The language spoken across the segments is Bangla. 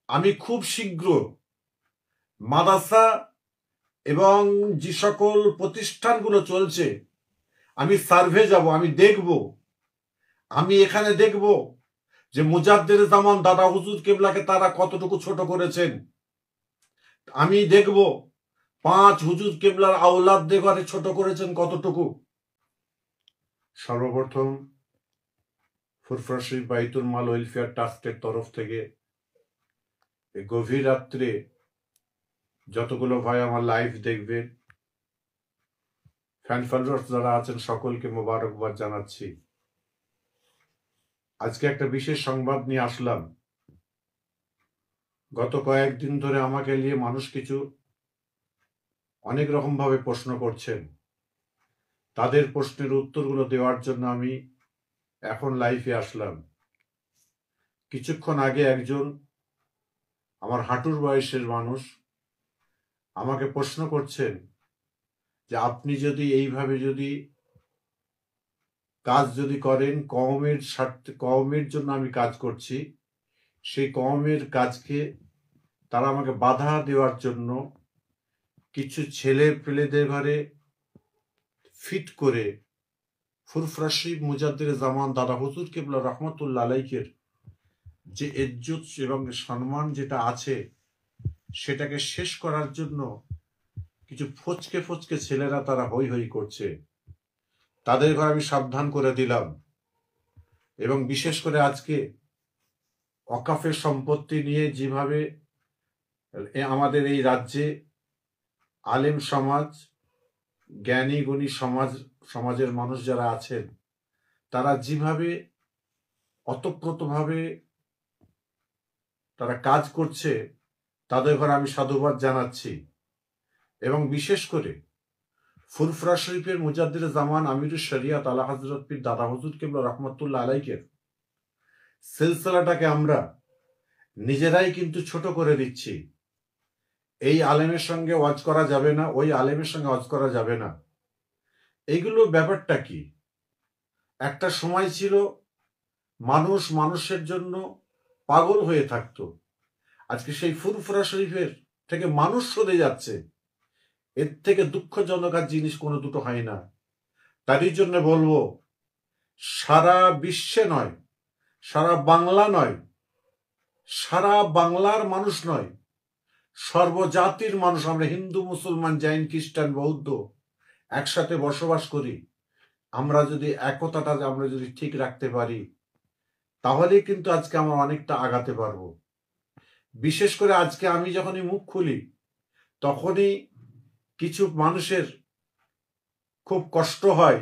আমি খুব শীঘ্র মাদ্রাসা এবং যে সকল প্রতিষ্ঠানগুলো চলছে আমি সার্ভে যাব, আমি দেখব, আমি এখানে দেখব যে মুজাদ্দের জামান দাদা হুজুর কেবলাকে তারা কতটুকু ছোট করেছেন। আমি দেখব 5 হুজুর কেবলার আওলাদদের ঘরে ছোট করেছেন কতটুকু। সর্বপ্রথম ফুরফুরা শরীফ বাইতুল মাল ওয়েলফেয়ার ট্রাস্টের তরফ থেকে গভীর রাত্রে যতগুলো ভাই আমার লাইভ দেখবেন, ফ্যান ফলোয়ার্স যারা আছেন সকলকে মোবারকবাদ জানাচ্ছি। আজকে একটা বিশেষ সংবাদ নিয়ে আসলাম। গত কয়েকদিন ধরে আমাকে নিয়ে মানুষ কিছু অনেক রকম ভাবে প্রশ্ন করছেন। তাদের প্রশ্নের উত্তরগুলো দেওয়ার জন্য আমি এখন লাইভে আসলাম। কিছুক্ষণ আগে একজন আমার হাঁটুর বয়সের মানুষ আমাকে প্রশ্ন করছেন যে আপনি যদি এইভাবে যদি কাজ যদি করেন, কওমের স্বার্থে, কওমের জন্য আমি কাজ করছি, সেই কওমের কাজকে তারা আমাকে বাধা দেওয়ার জন্য কিছু ছেলে পেলেদের ঘরে ফিট করে ফুরফুরা শরীফ মুজাদ্দের জামান দাদা হুজুর কেবলা রহমতুল্লাহ আলাইহির যে ইজ্জত এবং সম্মান যেটা আছে সেটাকে শেষ করার জন্য কিছু ফচকে ফচকে ছেলেরা তারা হই হই করছে। তাদের ঘরে আমি সাবধান করে দিলাম। এবং বিশেষ করে আজকে ওয়াকফের সম্পত্তি নিয়ে যেভাবে আমাদের এই রাজ্যে আলেম সমাজ, জ্ঞানী গুণী সমাজের মানুষ যারা আছেন তারা যেভাবে অতপ্রতভাবে তারা কাজ করছে, তাদের ঘরে আমি সাধুবাদ জানাচ্ছি। এবং বিশেষ করে ফুরফুরা শরীফের মুজাদ্দির জামান আমিরুশ শরিয়াত আলা হযরত পীর দাদা হুজুর কেবলা রহমতুল্লাহ আলাইহির সিলসিলাটাকে আমরা নিজেরাই কিন্তু ছোট করে দিচ্ছি। এই আলেমের সঙ্গে ওয়াজ করা যাবে না, ওই আলেমের সঙ্গে ওয়াজ করা যাবে না। এইগুলো ব্যাপারটা কি? একটা সময় ছিল মানুষ মানুষের জন্য পাগল হয়ে থাকতো। আজকে সেই ফুরফুরা শরীফের থেকে মানুষ সরে যাচ্ছে। এর থেকে দুঃখজনক আর জিনিস কোনো দুটো হয় না। তারই জন্য বলবো, সারা বিশ্বে নয়, সারা বাংলা নয়, সারা বাংলার মানুষ নয়, সর্বজাতির মানুষ, আমরা হিন্দু, মুসলমান, জৈন, খ্রিস্টান, বৌদ্ধ একসাথে বসবাস করি। আমরা যদি একতাটা আমরা যদি ঠিক রাখতে পারি তাহলে কিন্তু আজকে আমরা অনেকটা আগাতে পারবো। বিশেষ করে আজকে আমি যখনই মুখ খুলি তখনই কিছু মানুষের খুব কষ্ট হয়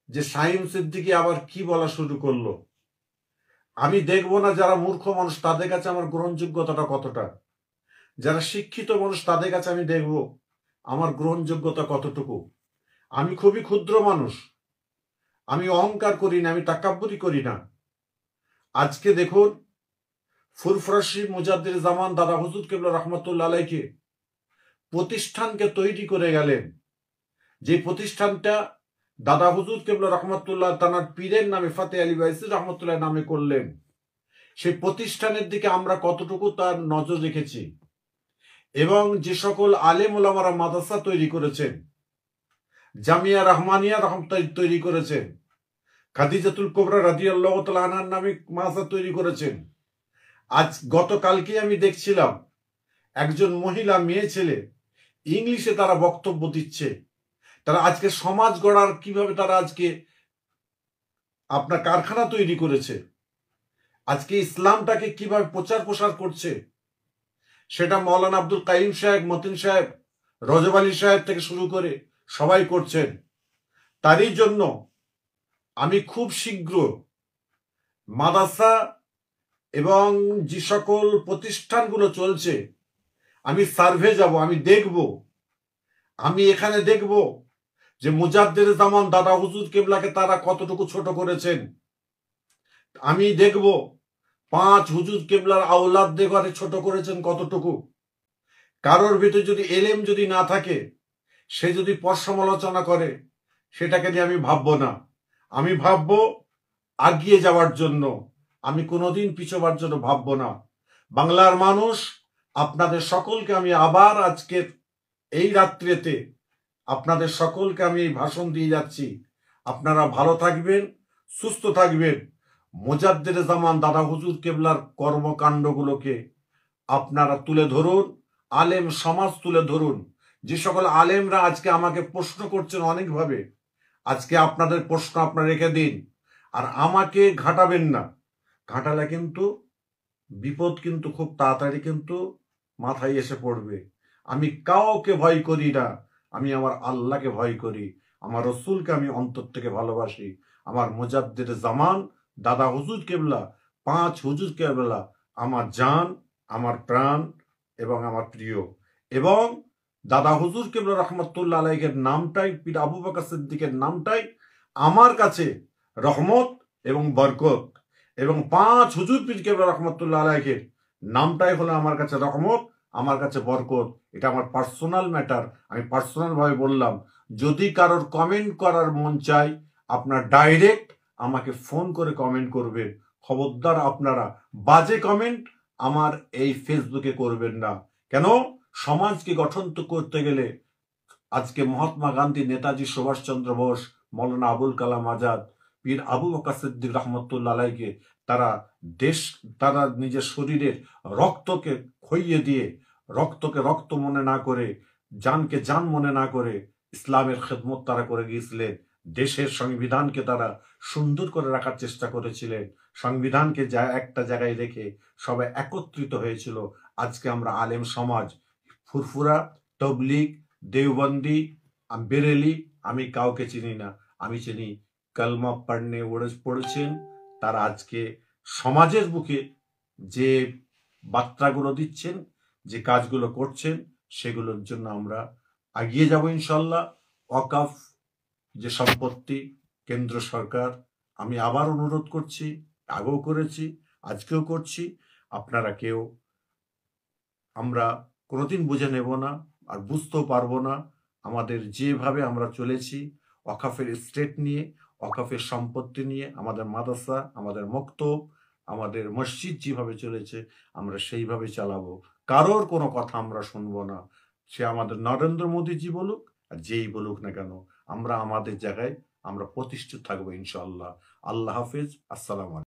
যে শাহিম সিদ্দিকী আবার কি বলা শুরু করলো। আমি দেখবো না যারা মূর্খ মানুষ তাদের কাছে আমার গ্রহণযোগ্যতাটা কতটা, যারা শিক্ষিত মানুষ তাদের কাছে আমি দেখব আমার গ্রহণযোগ্যতা কতটুকু। আমি খুবই ক্ষুদ্র মানুষ, আমি অহংকার করি না, আমি তাকাব্বুরি করি না। আজকে দেখুন ফুরফুরা শরীফ মুজাদ্দির জামান দাদা হুজুর কেবলা রহমতুল্লাহ আলাইহি প্রতিষ্ঠানকে তৈরি করে গেলেন, যে প্রতিষ্ঠানটা দাদা হুজুর কেবলা রহমতুল্লাহ তানার পীরের নামে ফাতে আলী বাইসি রহমতুল্লাহ নামে করলেন। সেই প্রতিষ্ঠানের দিকে আমরা কতটুকু তার নজর রেখেছি। এবং যে সকল আলেম ওলামারা মাদ্রাসা তৈরি করেছেন, জামিয়া রহমানিয়া তৈরি করেছেন, খাদিজাতুল কুবরা রাদিয়াল্লাহু তাআলা আনহার নামে মাদ্রাসা তৈরি করেছেন। আজ গতকালকে আমি দেখছিলাম একজন মহিলা মেয়ে ছেলে ইংলিশে তারা বক্তব্য দিচ্ছে। তারা আজকে সমাজ গড়ার কিভাবে তারা আজকে আপনার কারখানা তৈরি করেছে, আজকে ইসলামটাকে কিভাবে প্রচার প্রসার করছে, সেটা মাওলানা আব্দুল কাইম সাহেব, মতিন সাহেব, রজব আলী সাহেব থেকে শুরু করে সবাই করছেন। তারই জন্য আমি খুব শীঘ্র মাদ্রাসা এবং যে সকল প্রতিষ্ঠানগুলো চলছে আমি সার্ভে যাব, আমি দেখব, আমি এখানে দেখব যে মুজাদ্দের জামান দাদা হুজুর কেবলাকে তারা কতটুকু ছোট করেছেন। আমি দেখব 5 হুজুর কেবলার আওলাদদের ঘরে ছোট করেছেন কতটুকু। কারোর ভিতরে যদি এলেম যদি না থাকে, সে যদি পর সমালোচনা করে, সেটাকে নিয়ে আমি ভাববো না। আমি ভাববো আগিয়ে যাওয়ার জন্য, আমি কোনোদিন পিছোবার জন্য ভাববো না। বাংলার মানুষ, আপনাদের সকলকে আমি আবার আজকের এই রাত্রিতে আপনাদের সকলকে আমি এই ভাষণ দিয়ে যাচ্ছি। আপনারা ভালো থাকবেন, সুস্থ থাকবেন। মুজাদ্দেদ জামান দাদা হুজুর কেবলার কর্মকাণ্ডগুলোকে আপনারা তুলে ধরুন, আলেম সমাজ তুলে ধরুন। যে সকল আলেমরা আজকে আমাকে প্রশ্ন করছেন অনেকভাবে, আজকে আপনাদের প্রশ্ন আপনারা রেখে দিন, আর আমাকে ঘাটাবেন না। ঘাটালে কিন্তু বিপদ কিন্তু খুব তাড়াতাড়ি কিন্তু মাথায় এসে পড়বে। আমি কাউকে ভয় করি না, আমি আমার আল্লাহকে ভয় করি, আমার রসুলকে আমি অন্তর থেকে ভালোবাসি। আমার মুজাদ্দেদ জামান দাদা হুজুর কেবলা, 5 হুজুর কেবলা আমার জান, আমার প্রাণ এবং আমার প্রিয়। এবং দাদা হুজুর কেবলা রহমতুল্লাহ আলাইহির নামটাই, পীর আবু বকর সিদ্দিকের নামটাই আমার কাছে রহমত এবং বরকত। এবং 5 হুজুর পীর কেবলা রহমতুল্লাহ আলাইহির নামটাই হলো আমার কাছে রহমত, আমার কাছে বরকত। এটা আমার পার্সোনাল ম্যাটার, আমি পার্সোনাল ভাবে বললাম। যদি কারোর কমেন্ট করার মন চাই, আপনার ডাইরেক্ট আমাকে ফোন করে কমেন্ট করবেন। খবরদার আপনারা বাজে কমেন্ট আমার এই ফেসবুকে করবেন না। কেন? সমাজকে গঠন করতে গেলে আজকে মহাত্মা গান্ধী, নেতাজি সুভাষচন্দ্র বোস, মৌলানা আবুল কালাম আজাদ, পীর আবু বকর সিদ্দিক রহমতুল্লাহ আলাইহিকে তারা নিজের শরীরের রক্তকে খইয়ে দিয়ে, রক্তকে রক্ত মনে না করে, জানকে জান মনে না করে ইসলামের খেদমত তারা করে গিয়েছিলেন। দেশের সংবিধানকে তারা সুন্দর করে রাখার চেষ্টা করেছিলেন। সংবিধানকে একটা জায়গায় রেখে সবাই একত্রিত হয়েছিল। আজকে আমরা আলেম সমাজ, ফুরফুরা, তবলিগ, দেওবন্দি, বেরেলি, আমি কাউকে চিনি না। আমি চিনি কালমা পড়েছেন তারা আজকে সমাজের বুকে যে বার্তাগুলো দিচ্ছেন, যে কাজগুলো করছেন, সেগুলোর জন্য আমরা এগিয়ে যাব ইনশাল্লাহ। ওয়াকফ যে সম্পত্তি, কেন্দ্র সরকার, আমি আবার অনুরোধ করছি, আগেও করেছি, আজকেও করছি, আপনারা কেউ আমরা কোনোদিন বুঝে নেব না, আর বুঝতেও পারবো না। আমাদের যেভাবে আমরা চলেছি ওয়াকফের স্টেট নিয়ে, ওয়াকফের সম্পত্তি নিয়ে, আমাদের মাদ্রাসা, আমাদের মক্তব, আমাদের মসজিদ যেভাবে চলেছে আমরা সেইভাবে চালাবো। কারোর কোনো কথা আমরা শুনবো না। সে আমাদের নরেন্দ্র মোদীজি বলুক আর যেই বলুক না কেন, আমরা আমাদের জায়গায় আমরা প্রতিষ্ঠিত থাকবো ইনশাআল্লাহ। আল্লাহ হাফিজ, আসসালামু আলাইকুম।